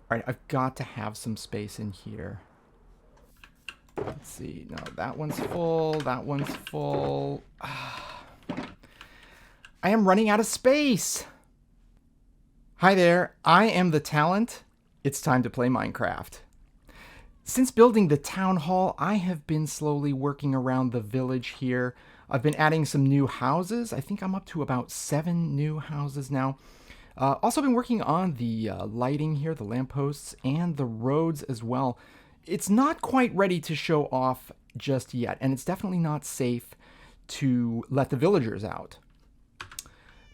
All right, I've got to have some space in here. Let's see. No, that one's full. That one's full. I am running out of space. Hi there. I am the talent. It's time to play Minecraft. Since building the town hall, I have been slowly working around the village here. I've been adding some new houses. I think I'm up to about 7 new houses now. Also been working on the lighting here, the lampposts, and the roads as well. It's not quite ready to show off just yet, and it's definitely not safe to let the villagers out.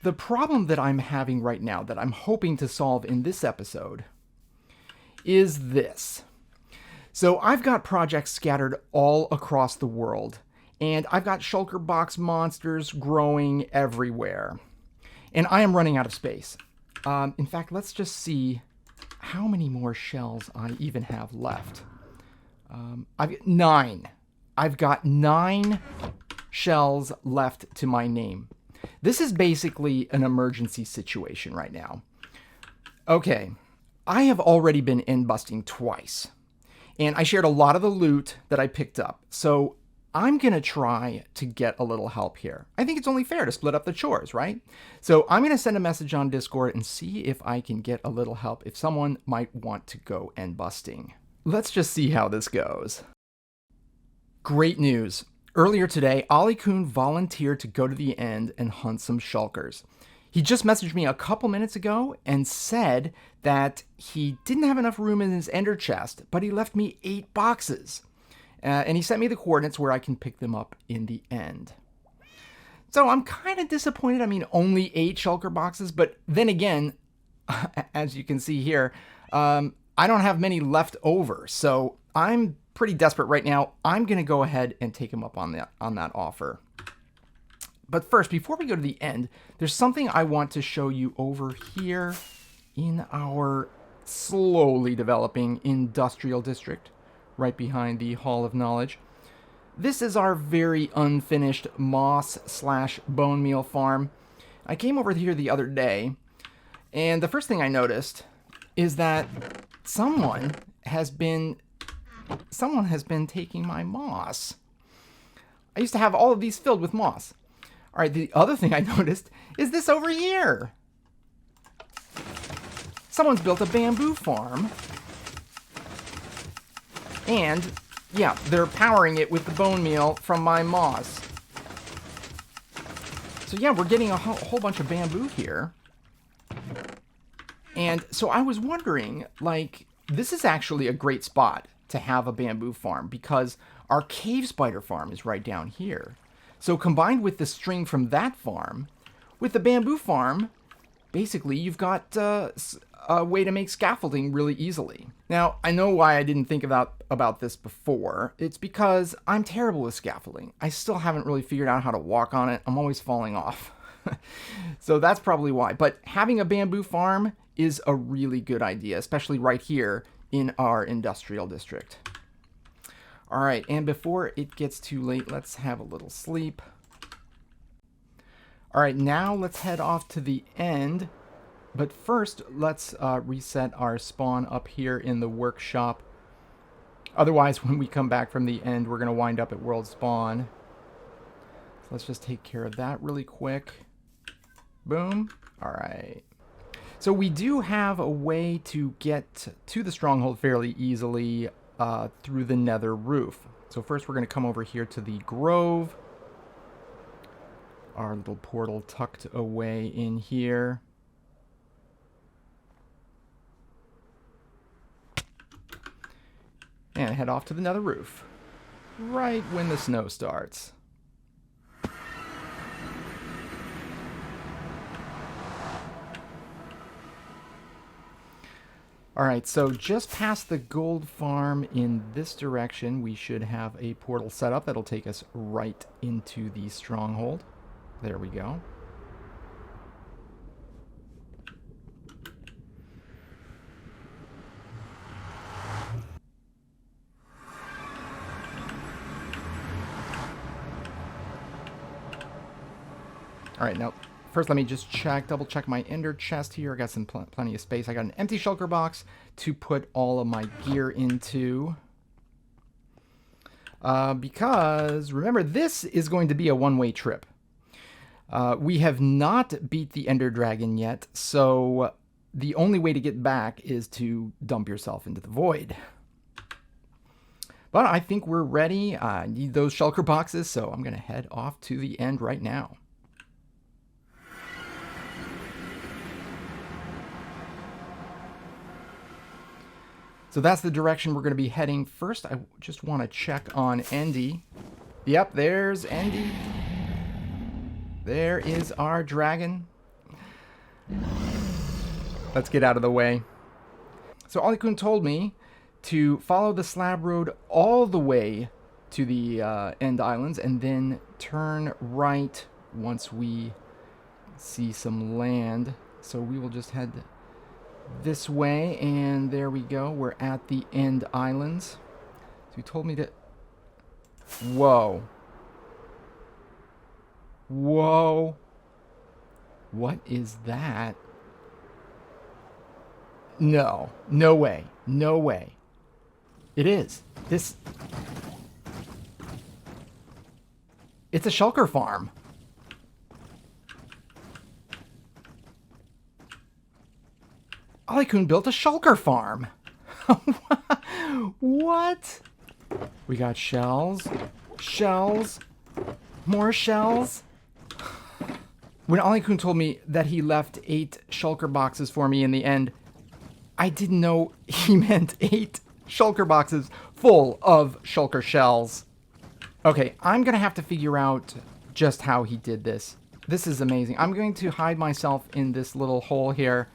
The problem that I'm having right now, that I'm hoping to solve in this episode, is this. So I've got projects scattered all across the world, and I've got Shulker box monsters growing everywhere. And I am running out of space. In fact, let's just see how many more shells I even have left. I've got 9. I've got 9 shells left to my name. This is basically an emergency situation right now. Okay, I have already been end busting twice. And I shared a lot of the loot that I picked up. So I'm going to try to get a little help here. I think it's only fair to split up the chores, right? So I'm going to send a message on Discord and see if I can get a little help if someone might want to go end busting. Let's just see how this goes. Great news. Earlier today, Ollie-kun volunteered to go to the end and hunt some shulkers. He just messaged me a couple minutes ago and said that he didn't have enough room in his ender chest, but he left me 8 boxes. And he sent me the coordinates where I can pick them up in the end. So I'm kind of disappointed. I mean, only 8 shulker boxes, but then again, as you can see here, I don't have many left over. So I'm pretty desperate right now. I'm going to go ahead and take him up on that offer. But first, before we go to the end, there's something I want to show you over here in our slowly developing industrial district, right behind the Hall of Knowledge. This is our very unfinished moss/bone meal farm. I came over here the other day, and the first thing I noticed is that someone has been taking my moss. I used to have all of these filled with moss. All right, the other thing I noticed is this over here. Someone's built a bamboo farm. And, yeah, they're powering it with the bone meal from my moss. So, yeah, we're getting a whole bunch of bamboo here. And so I was wondering, like, this is actually a great spot to have a bamboo farm because our cave spider farm is right down here. So combined with the string from that farm, with the bamboo farm, basically you've got a way to make scaffolding really easily. Now, I know why I didn't think about this before. It's because I'm terrible with scaffolding. I still haven't really figured out how to walk on it. I'm always falling off. So that's probably why. But having a bamboo farm is a really good idea, especially right here in our industrial district. All right, and before it gets too late, let's have a little sleep. All right, now let's head off to the end. But first, let's reset our spawn up here in the workshop. Otherwise, when we come back from the end, we're going to wind up at world spawn. So let's just take care of that really quick. Boom. All right. So we do have a way to get to the stronghold fairly easily through the nether roof. So first we're going to come over here to the grove. Our little portal tucked away in here. And head off to the nether roof. Right when the snow starts. Alright, so just past the gold farm in this direction, we should have a portal set up that'll take us right into the stronghold. There we go. Alright, now first let me just double check my ender chest here. I got some plenty of space. I got an empty shulker box to put all of my gear into. Because, remember, this is going to be a one-way trip. We have not beat the Ender Dragon yet, so the only way to get back is to dump yourself into the void. But I think we're ready. I need those shulker boxes, so I'm going to head off to the end right now. So that's the direction we're going to be heading. First, I just want to check on Andy. Yep, there's Andy. There is our dragon. Let's get out of the way. So Ollie-kun told me to follow the slab road all the way to the end islands and then turn right once we see some land. So we will just head this way, and there we go. We're at the end islands. So he told me to... Whoa. Whoa. What is that? No. No way. No way. It is. This... It's a shulker farm. Ollie-kun built a shulker farm. What? We got shells. Shells. More shells. When Ollie-kun told me that he left 8 shulker boxes for me in the end, I didn't know he meant 8 shulker boxes full of shulker shells. Okay, I'm going to have to figure out just how he did this. This is amazing. I'm going to hide myself in this little hole here.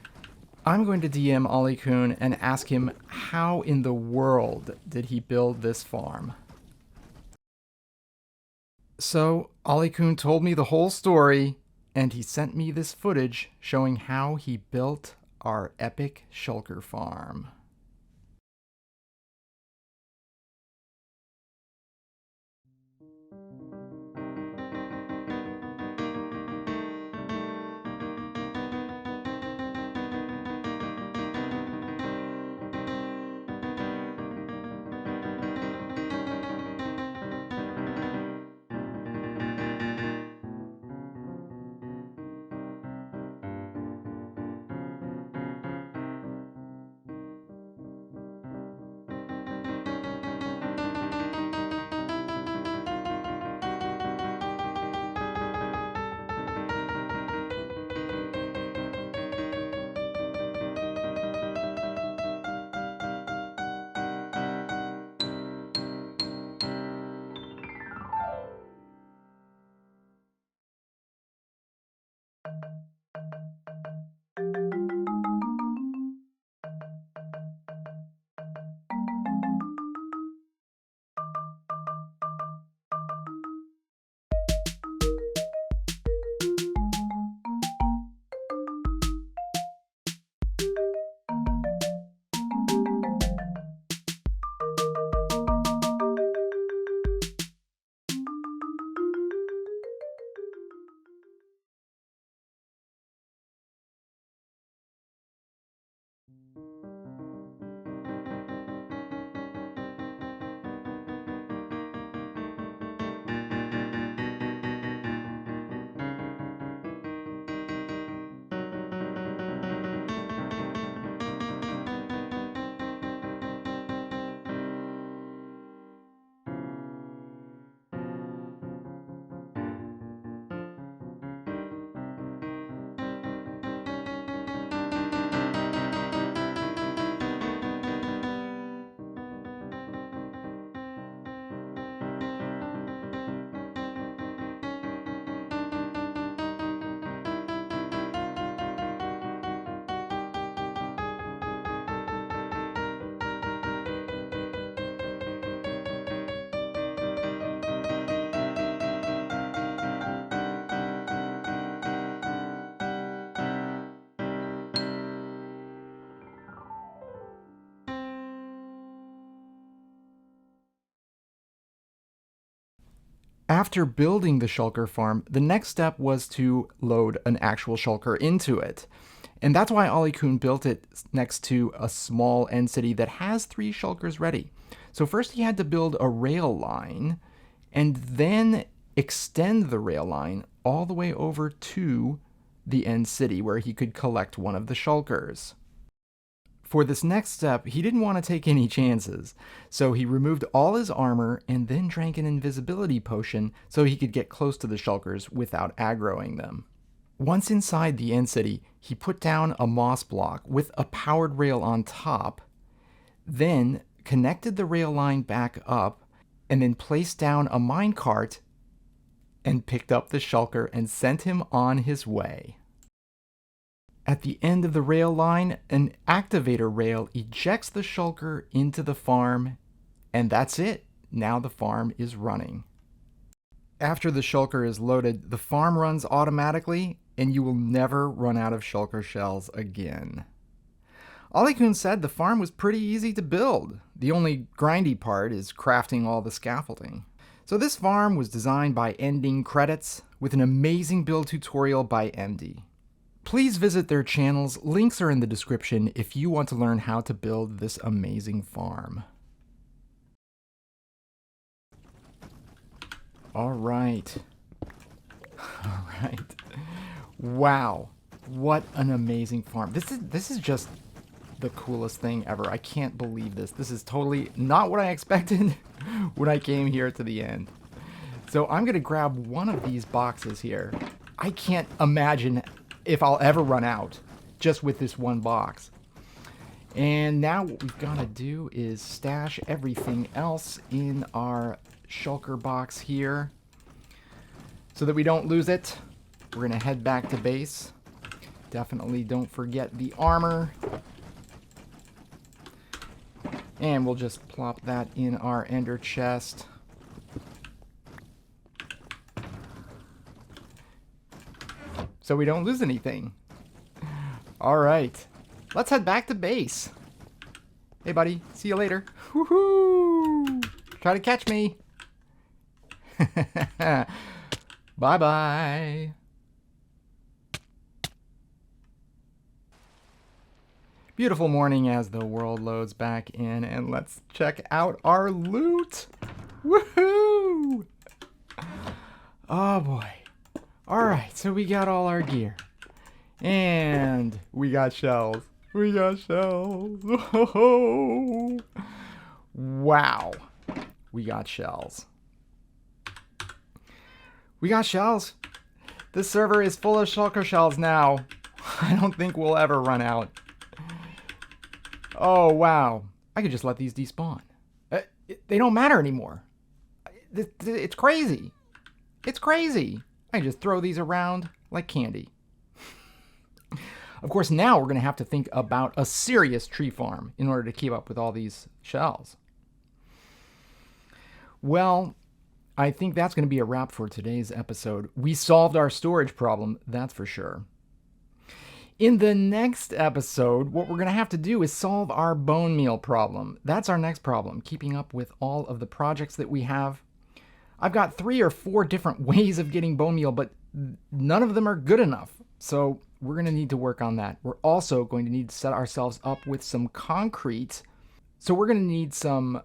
I'm going to DM Ollie-kun and ask him how in the world did he build this farm. So Ollie-kun told me the whole story, and he sent me this footage showing how he built our epic shulker farm. After building the Shulker farm, the next step was to load an actual Shulker into it. And that's why Ollie Kuhn built it next to a small end city that has 3 Shulkers ready. So first he had to build a rail line and then extend the rail line all the way over to the end city where he could collect one of the Shulkers. For this next step, he didn't want to take any chances, so he removed all his armor and then drank an invisibility potion so he could get close to the Shulkers without aggroing them. Once inside the end city, he put down a moss block with a powered rail on top, then connected the rail line back up, and then placed down a minecart and picked up the Shulker and sent him on his way. At the end of the rail line, an activator rail ejects the Shulker into the farm, and that's it. Now the farm is running. After the Shulker is loaded, the farm runs automatically, and you will never run out of Shulker shells again. Ollie Kuhn said the farm was pretty easy to build. The only grindy part is crafting all the scaffolding. So this farm was designed by Ending Credits with an amazing build tutorial by MD. Please visit their channels, links are in the description if you want to learn how to build this amazing farm. Alright. Alright. Wow. What an amazing farm. This is just the coolest thing ever. I can't believe this. This is totally not what I expected when I came here to the end. So I'm going to grab one of these boxes here. I can't imagine if I'll ever run out just with this one box. And now what we've got to do is stash everything else in our Shulker box here so that we don't lose it. We're going to head back to base. Definitely don't forget the armor. And we'll just plop that in our ender chest. So we don't lose anything. All right, let's head back to base. Hey, buddy, see you later. Woohoo! Try to catch me. Bye-bye. Beautiful morning as the world loads back in, and let's check out our loot. Woohoo! Oh boy. Alright, so we got all our gear. And we got shells. We got shells. Oh, wow. We got shells. We got shells. This server is full of Shulker shells now. I don't think we'll ever run out. Oh, wow. I could just let these despawn. They don't matter anymore. It's crazy. It's crazy. I just throw these around like candy. Of course, now we're going to have to think about a serious tree farm in order to keep up with all these shells. Well, I think that's going to be a wrap for today's episode. We solved our storage problem, that's for sure. In the next episode, what we're going to have to do is solve our bone meal problem. That's our next problem, keeping up with all of the projects that we have. I've got 3 or 4 different ways of getting bone meal, but none of them are good enough. So we're going to need to work on that. We're also going to need to set ourselves up with some concrete. So we're going to need some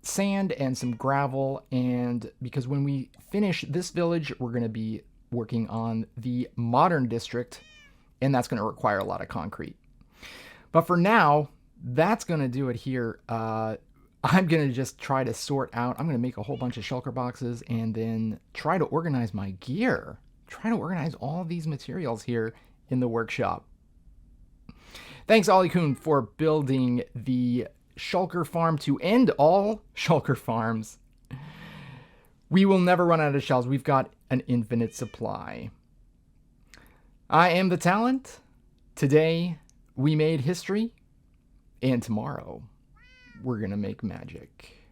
sand and some gravel. And because when we finish this village, we're going to be working on the modern district, and that's going to require a lot of concrete. But for now, that's going to do it here. I'm going to just try to sort out. I'm going to make a whole bunch of Shulker boxes and then try to organize my gear. Try to organize all these materials here in the workshop. Thanks, Ollie Kuhn, for building the Shulker farm to end all Shulker farms. We will never run out of shells. We've got an infinite supply. I am the Talent. Today, we made history. And tomorrow, we're going to make magic.